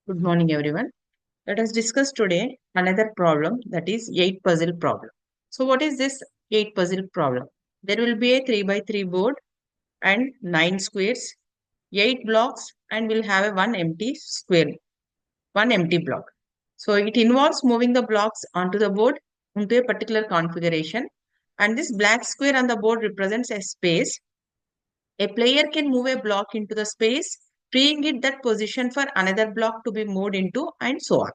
Good morning, everyone. Let us discuss today another problem, that is 8 puzzle problem. So, what is this 8 puzzle problem? There will be a 3 by 3 board and 9 squares, 8 blocks, and we'll have a one empty square, one empty block. So, it involves moving the blocks onto the board into a particular configuration, and this black square on the board represents a space. A player can move a block into the space, freeing it that position for another block to be moved into, and so on.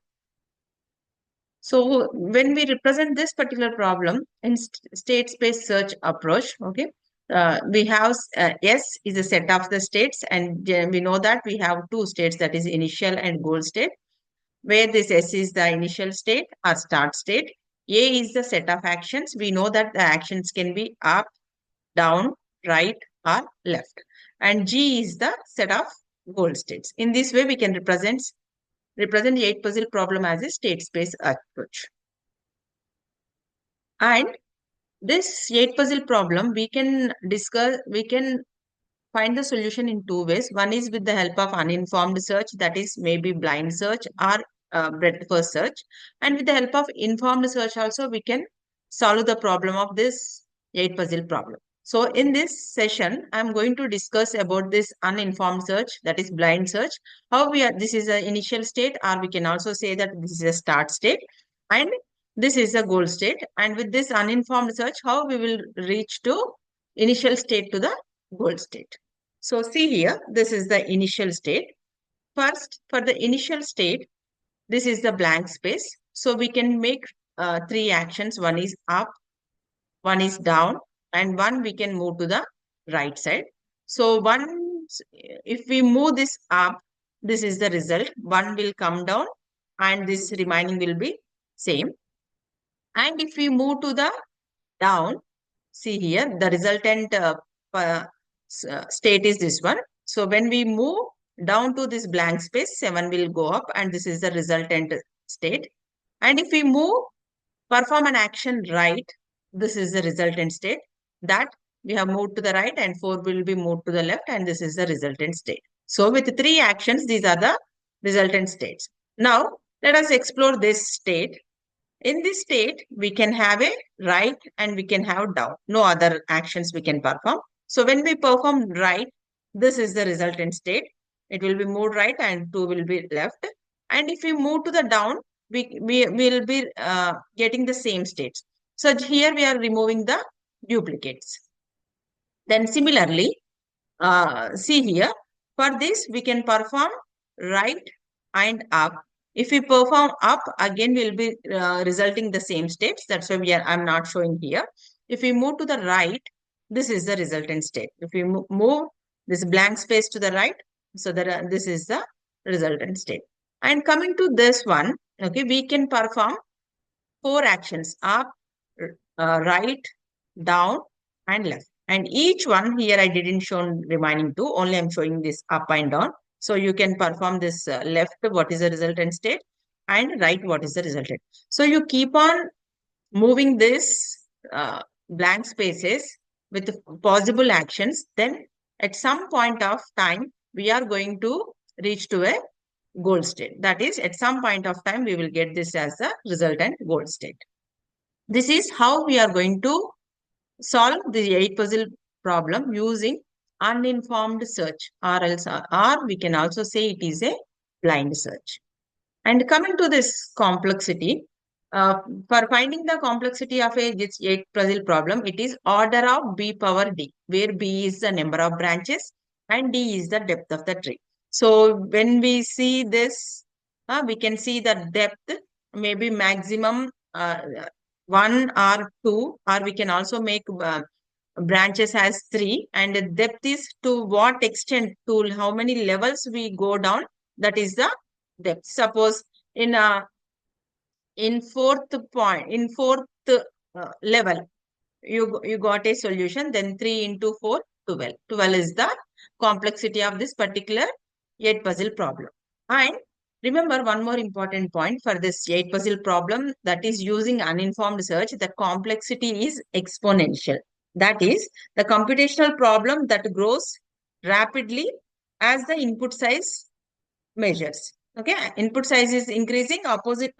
So when we represent this particular problem in state space search approach, okay, we have S is a set of the states, and we know that we have two states, that is initial and goal state, where this S is the initial state or start state. A is the set of actions. We know that the actions can be up, down, right, or left. And G is the set of goal states. In this way, we can represent the 8 puzzle problem as a state space approach. And this 8 puzzle problem, we can find the solution in two ways. One is with the help of uninformed search, that is maybe blind search or breadth first search. And with the help of informed search also, we can solve the problem of this 8 puzzle problem. So in this session, I'm going to discuss about this uninformed search, that is blind search. This is an initial state, or we can also say that this is a start state. And this is a goal state. And with this uninformed search, how we will reach to initial state to the goal state. So see here, this is the initial state. First, for the initial state, this is the blank space. So we can make three actions. One is up, one is down, and one we can move to the right side. So if we move this up, this is the result. One will come down and this remaining will be same. And if we move to the down, see here, the resultant state is this one. So when we move down to this blank space, 7 will go up and this is the resultant state. And if we perform an action right, this is the resultant state, that we have moved to the right, and 4 will be moved to the left, and this is the resultant state. So with three actions, these are the resultant states. Now let us explore this state. In this state, we can have a right and we can have down. No other actions we can perform. So when we perform right, this is the resultant state. It will be moved right and 2 will be left. And if we move to the down, we will be getting the same states. So here we are removing the duplicates. Then similarly, see here, for this we can perform right and up. If we perform up, again we'll be resulting the same states. That's why I'm not showing here. If we move to the right, this is the resultant state. If we move this blank space to the right, so that this is the resultant state. And coming to this one, okay, we can perform 4 actions: up, right, down, and left. And each one here I didn't show remaining two, only I'm showing this up and down. So you can perform this left, what is the resultant state, and right, what is the resultant. So you keep on moving this blank spaces with possible actions. Then at some point of time, we are going to reach to a goal state. That is, at some point of time, we will get this as the resultant goal state. This is how we are going to solve the 8 puzzle problem using uninformed search, or we can also say it is a blind search. And coming to this complexity, for finding the complexity of this 8 puzzle problem, it is order of B power D, where B is the number of branches and D is the depth of the tree. So when we see this, we can see the depth, maybe maximum 1 or 2, or we can also make branches as 3, and the depth is to what extent, to how many levels we go down, that is the depth. Suppose in fourth level, you got a solution, then 3 into 4, 12. 12 is the complexity of this particular 8 puzzle problem. And remember one more important point for this 8 puzzle problem, that is using uninformed search, the complexity is exponential. That is the computational problem that grows rapidly as the input size measures. Okay, input size is increasing, opposite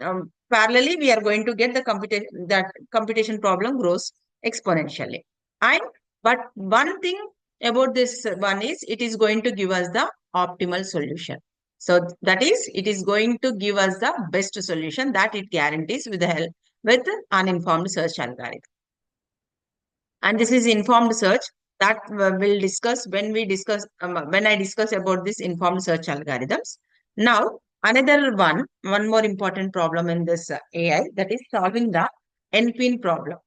parallelly we are going to get the computation problem grows exponentially. And but one thing about this one is it is going to give us the optimal solution. So that is, it is going to give us the best solution that it guarantees with the help with uninformed search algorithm. And this is informed search that we'll discuss when we discuss when I discuss about this informed search algorithms. Now, another one more important problem in this AI, that is solving the NQueen problem.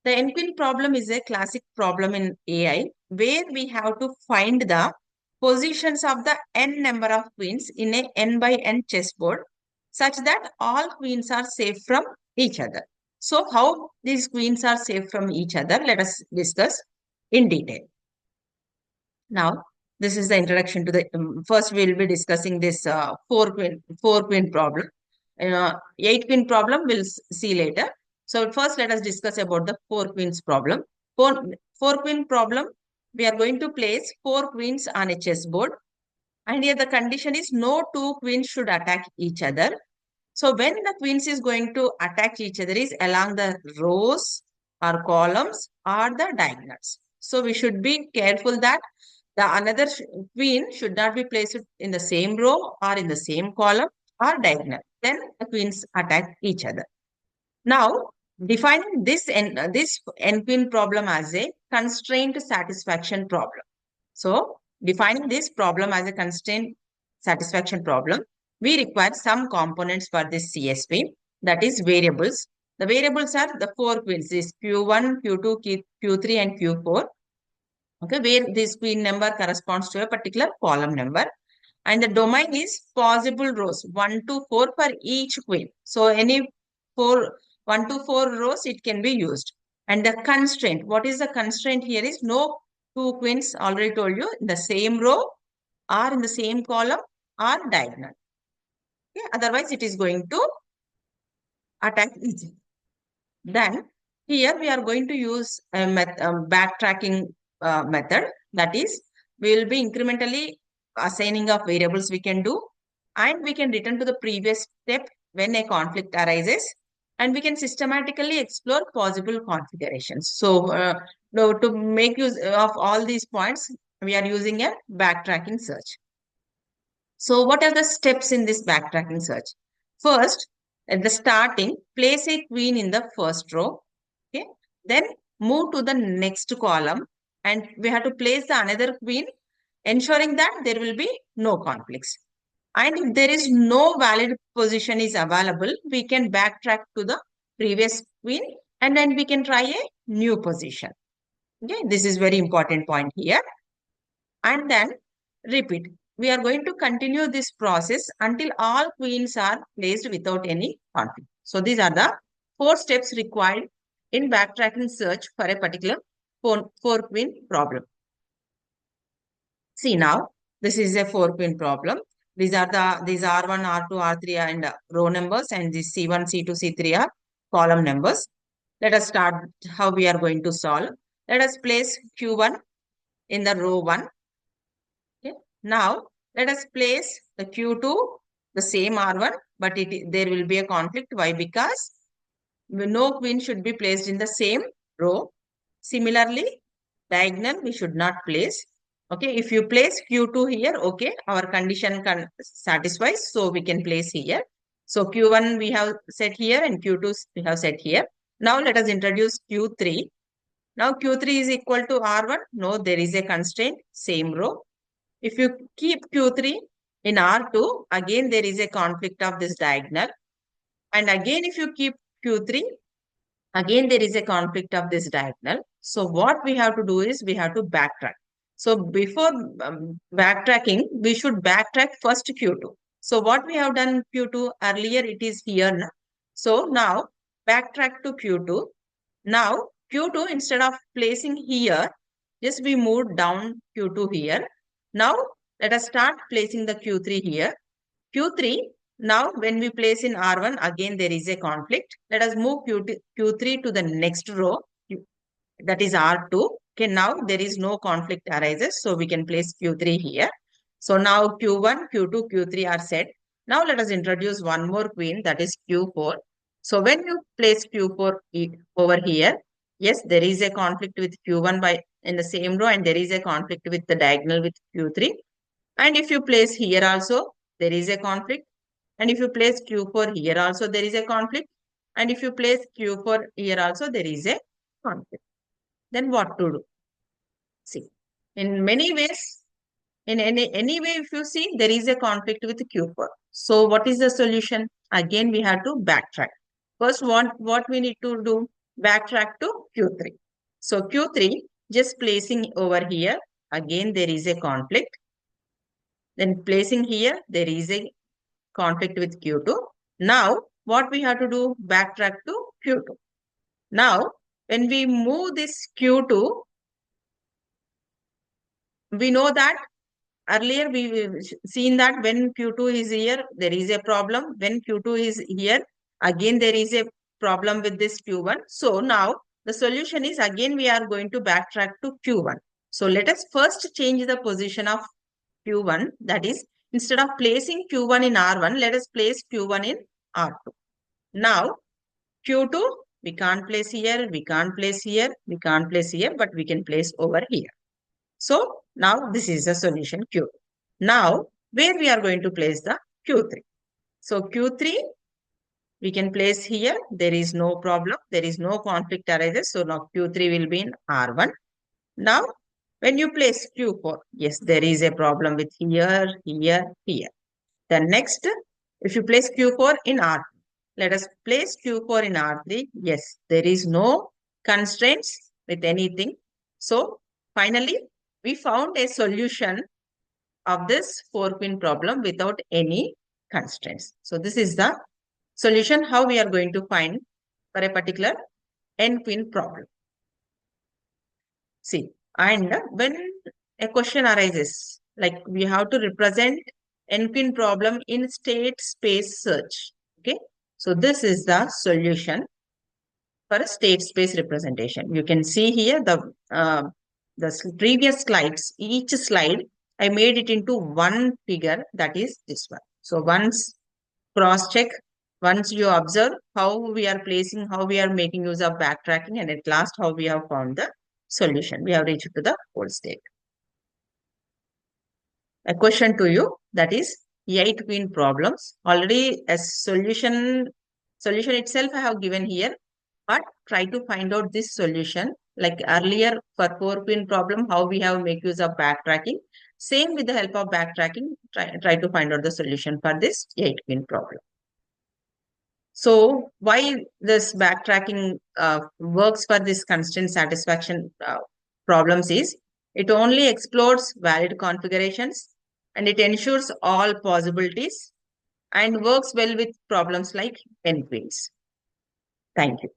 The NQueen problem is a classic problem in AI where we have to find the positions of the n number of queens in a n by n chessboard such that all queens are safe from each other. So how these queens are safe from each other, let us discuss in detail. Now, this is the introduction to the, first we'll be discussing this four queen problem. 8 queen problem we'll see later. So first let us discuss about the 4 queens problem. Four queen problem, we are going to place 4 queens on a chessboard. And here the condition is no 2 queens should attack each other. So when the queens is going to attack each other is along the rows or columns or the diagonals. So we should be careful that the another queen should not be placed in the same row or in the same column or diagonal. Then the queens attack each other. Now, defining this n queen problem as a constraint satisfaction problem. So, defining this problem as a constraint satisfaction problem, we require some components for this CSP, that is variables. The variables are the 4 queens, this Q1, Q2, Q3 and Q4. Okay, where this queen number corresponds to a particular column number. And the domain is possible rows 1 to 4 for each queen. So any 1 to 4 rows it can be used. And the constraint, what is the constraint here is no 2 queens, already told you, in the same row or in the same column or diagonal. Okay, otherwise it is going to attack each. Then here we are going to use a backtracking method. That is, we will be incrementally assigning of variables we can do, and we can return to the previous step when a conflict arises, and we can systematically explore possible configurations. So now to make use of all these points, we are using a backtracking search. So what are the steps in this backtracking search? First, at the starting, place a queen in the first row. Okay. Then move to the next column and we have to place the another queen, ensuring that there will be no conflicts. And if there is no valid position is available, we can backtrack to the previous queen and then we can try a new position. Okay, this is very important point here. And then repeat. We are going to continue this process until all queens are placed without any conflict. So these are the 4 steps required in backtracking search for a particular 4 queen problem. See now, this is a 4 queen problem. These are these R1, R2, R3 and row numbers, and these C1, C2, C3 are column numbers. Let us start how we are going to solve. Let us place Q1 in the row 1. Okay. Now, let us place the Q2, the same R1, but there will be a conflict. Why? Because no queen should be placed in the same row. Similarly, diagonal we should not place. Okay, if you place Q2 here, okay, our condition can satisfy, so we can place here. So Q1 we have set here and Q2 we have set here. Now let us introduce Q3. Now Q3 is equal to R1. No, there is a constraint, same row. If you keep Q3 in R2, again there is a conflict of this diagonal. And again if you keep Q3, again there is a conflict of this diagonal. So what we have to do is we have to backtrack. So before backtracking, we should backtrack first Q2. So what we have done Q2 earlier, it is here now. So now backtrack to Q2. Now Q2, instead of placing here, just we move down Q2 here. Now let us start placing the Q3 here. Q3, now when we place in R1, again there is a conflict. Let us move Q3 to the next row, that is R2. Okay, now there is no conflict arises, so we can place Q3 here. So now Q1, Q2, Q3 are set. Now let us introduce one more queen, that is Q4. So when you place Q4 over here, yes, there is a conflict with Q1 by in the same row, and there is a conflict with the diagonal with Q3. And if you place here also, there is a conflict. And if you place Q4 here also, there is a conflict. And if you place Q4 here also, there is a conflict. Then what to do? See, in many ways, in any way, if you see, there is a conflict with Q4. So what is the solution? Again, we have to backtrack. First, what we need to do? Backtrack to Q3. So Q3, just placing over here, again, there is a conflict. Then placing here, there is a conflict with Q2. Now, what we have to do? Backtrack to Q2. Now, when we move this Q2, we know that earlier we seen that when Q2 is here, there is a problem. When Q2 is here, again there is a problem with this Q1. So now the solution is again we are going to backtrack to Q1. So let us first change the position of Q1. That is, instead of placing Q1 in R1, let us place Q1 in R2. Now Q2, we can't place here, we can't place here, we can't place here, but we can place over here. So now this is the solution Q. Now, where we are going to place the Q3? So Q3, we can place here. There is no problem. There is no conflict arises. So now Q3 will be in R1. Now, when you place Q4, yes, there is a problem with here, here, here. Then next, if you place Q4 in R3, let us place Q4 in R3. Yes, there is no constraints with anything. So finally, we found a solution of this 4-pin problem without any constraints. So this is the solution how we are going to find for a particular n-pin problem. See, and when a question arises, like we have to represent n-pin problem in state space search. Okay, so this is the solution for a state space representation. You can see here the previous slides, each slide I made it into one figure, that is this one. So once cross check, once you observe how we are placing, how we are making use of backtracking, and at last how we have found the solution. We have reached to the whole state. A question to you, that is 8-pin problems. Already a solution itself I have given here, but try to find out this solution. Like earlier for 4-pin problem, how we have make use of backtracking. Same with the help of backtracking, try to find out the solution for this 8-pin problem. So why this backtracking works for this constraint satisfaction problems is, it only explores valid configurations and it ensures all possibilities and works well with problems like n-pins. Thank you.